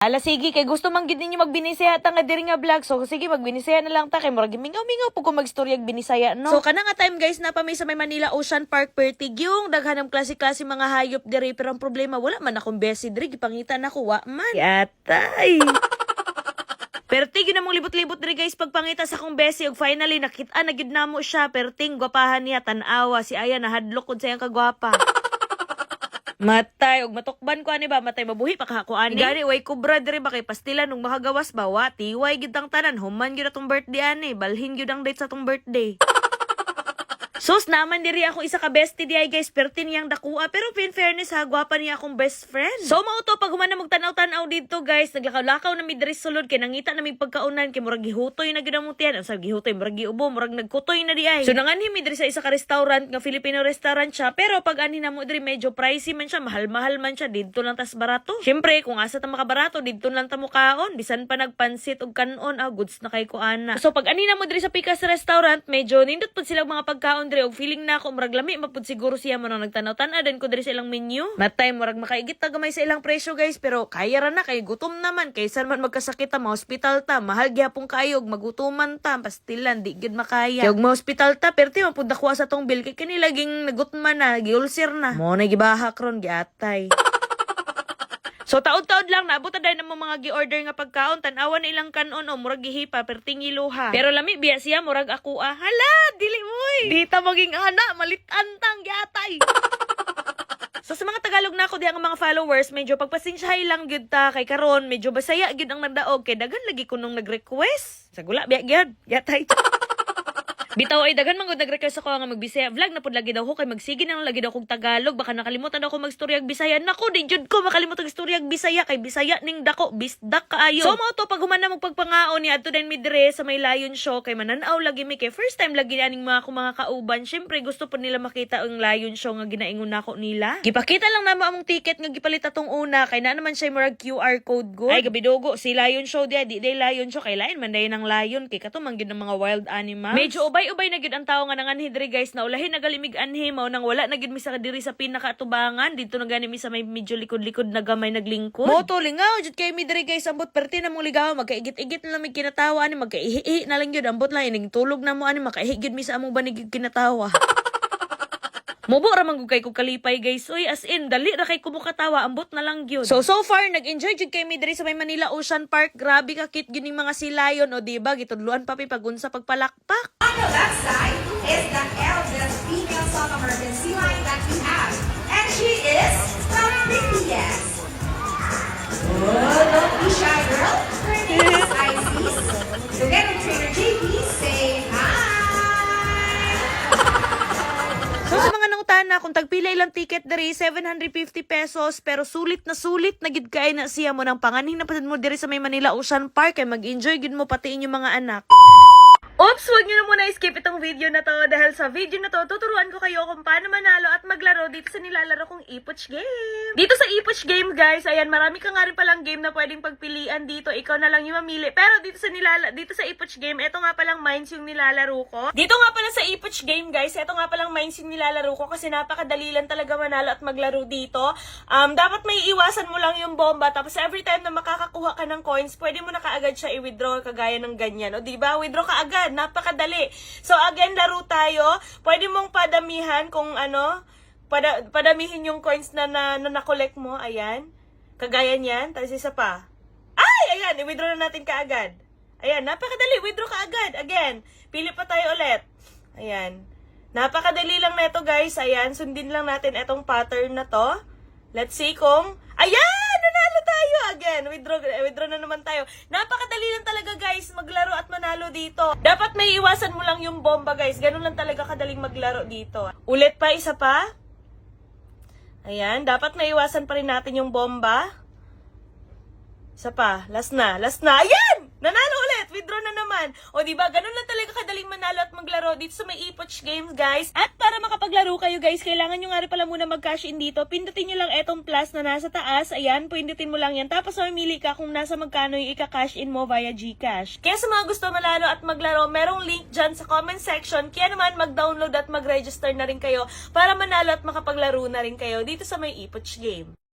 Ala sige kay gusto man gid ninyo magbinisaya ta nga diri nga vlog. So sige magbinisaya na lang ta kay murag mingaw-mingaw pug ko magstoryag binisaya no. So kana nga time guys na pa may sa may Manila Ocean Park Pertig yung daghanang klase-klase mga hayop diri pero ang problema wala man akong besi diri gipangita nako wa man. Yatay. Perting na mong libot-libot diri guys pagpangita sa akong besi ug finally nakita na gid namo siya perting gwapahan niya tan-awa si Aya nahadlok kun sa iyang kagwapa. Matay og matukban ko ani ba matay mabuhi pa ka ko ani gani way kubra diri ba kay pastila nung makagawas ba wa tiway gid ang tanan human gyud atong birthday ani balhin gyud ang date sa atong birthday. Sus naman diri ako isa ka bestie di ay guys pertin niyang dakua pero in fairness ha gwapa niya akong best friend. So mao to pag humana magtanaw-tanaw dito guys naglakaw-lakaw na mi diri sulod kay nangita na mi pagkaunan kay murag gihutoy na gid ang mutian sa gihutoy murag giubo murag nagkutoy na di ay. So nanganhi mi diri sa isa ka restaurant nga Filipino restaurant siya pero pag ani na mo diri medyo pricey man siya mahal-mahal man siya didto lang tas barato. Syempre kung asa ta makabarato didto lang ta mukaon bisan pa nagpansit og kanon goods na kay ko ana. So pag ani na mo diri sa Pikas restaurant medyo nindot pud silang mga pagkaon diri og feeling na ako murag lami mapud siguro siya mo nang nagtanaw-tanaw din ko diri sa ilang menu. Matay murag makaigit ta gamay sa ilang presyo guys pero kaya ra na kay gutom naman kaysa man magkasakit ta ma-hospital ta mahal gyapon kayo og magutuman ta pastilan di gid makaya. Kay og ma-hospital ta perti mapud nakuha sa tong bill kay kini laging nagutman na giulsir na. Mo na gibahak ron giatay. So taod-taod lang naabot na ng mga gi-order nga pagkaon tan-awan na ilang kanon o murag gihipa perting iluha. Pero lami biya siya murag ako hala dili moy. Di ta maging ana malitantang gyatay. So sa mga Tagalog na ako diha nga mga followers medyo pagpasensyahay lang gyud ta kay karon medyo basaya gyud ang nagdaog kay daghan lagi ko nung nag-request. Sa gula biya gyud gyatay. Bitaw ay dagan man gud nag-request ako nga magbisaya vlog na pud lagi daw ko kay magsige na lang lagi daw kog Tagalog baka nakalimutan daw ko magstoryag Bisaya nako di jud ko makalimutan magstoryag Bisaya kay Bisaya ning dako bisdak kaayo. So mao to pag human na magpagpangaon ni adto din mi dire sa may Lion Show kay mananaw lagi mi kay first time lagi aning mga kauban syempre gusto pud nila makita ang Lion Show nga ginaingon nako nila. Gipakita lang namo among ticket nga gipalit atong una kay na naman siya murag QR code good. Ay gabidogo si Lion Show di day Lion Show kay lain man day ng lion kay kato man gyud ng mga wild animals. Medyo ubay na gyud ang tawo nga nanganhi diri guys na ulahin nagalimig anhi mao nang wala na gyud mi sa diri sa pinakaatubangan dito na gani mi sa may medyo likod-likod na gamay naglingkod. Mo to lingaw jud kay mi diri guys ambot perti na mong ligaw magkaigit-igit na lang mi kinatawa ani magkaihi na lang gyud ambot lang ining tulog na mo ani makaihi gyud mi sa among banig kinatawa. Mubo ra man gud kay ko kalipay guys. Uy as in dali ra kay ko mukatawa ambot na lang gyud. So far nag-enjoy jud kay mi diri sa may Manila Ocean Park. Grabe ka cute gyud ning mga silayon o diba gitudluan pa pagunsa pagpalakpak. On the left side is the eldest female South American sea lion that we have. And she is from BTS. Oh, don't be shy, girl. Her name is Isis. Together with trainer JP, say hi! So sa mga nangutana kung tagpila ilang ticket diri 750 pesos pero sulit na gid kay na siya mo nang panganhin na patad mo diri sa may Manila Ocean Park kay mag-enjoy gid mo pati inyong mga anak. Oops, huwag nyo na muna skip itong video na to dahil sa video na to, tuturuan ko kayo kung paano manalo at maglaro dito sa nilalaro kong Epoch Game. Dito sa Epoch Game guys, ayan, marami ka nga rin palang game na pwedeng pagpilian dito. Ikaw na lang yung mamili. Pero dito sa Epoch Game, eto nga palang mines yung nilalaro ko. Dito nga pala sa Epoch Game guys, eto nga palang mines yung nilalaro ko kasi napakadali lang talaga manalo at maglaro dito. Dapat may iwasan mo lang yung bomba tapos every time na makakakuha ka ng coins, pwede mo na kaagad siya i-withdraw kagaya ng ganyan. O diba? Withdraw ka agad. Napakadali. So again, laro tayo. Pwede mong padamihan kung ano, padamihin yung coins na na-collect mo. Ayan. Kagaya niyan. Tapos isa pa. Ay! Ayan. I-withdraw na natin kaagad. Ayan. Napakadali. Withdraw ka agad. Again. Pili pa tayo ulit. Ayan. Napakadali lang na ito guys. Ayan. Sundin lang natin itong pattern na to. Let's see kung... Ayan! Nanalo tayo! Again, withdraw na naman tayo. Napakadali lang talaga guys, maglaro at manalo dito. Dapat may iwasan mo lang yung bomba guys. Ganun lang talaga kadaling maglaro dito. Ulit pa, isa pa. Ayan, dapat may iwasan pa rin natin yung bomba. Isa pa, last na. Ayan! Nanalo ulit! Withdraw na naman. O diba, ganun lang talaga kadaling manalo at maglaro dito sa may Epoch Games guys. At para makapaglaro kayo guys, kailangan nyo nga rin pala muna mag-cash in dito. Pindutin nyo lang etong plus na nasa taas. Ayan, pindutin mo lang yan. Tapos mamili ka kung nasa magkano yung ika-cash in mo via GCash. Kaya sa mga gusto manalo at maglaro, merong link dyan sa comment section. Kaya naman mag-download at mag-register na rin kayo para manalo at makapaglaro na rin kayo dito sa may Epoch Game.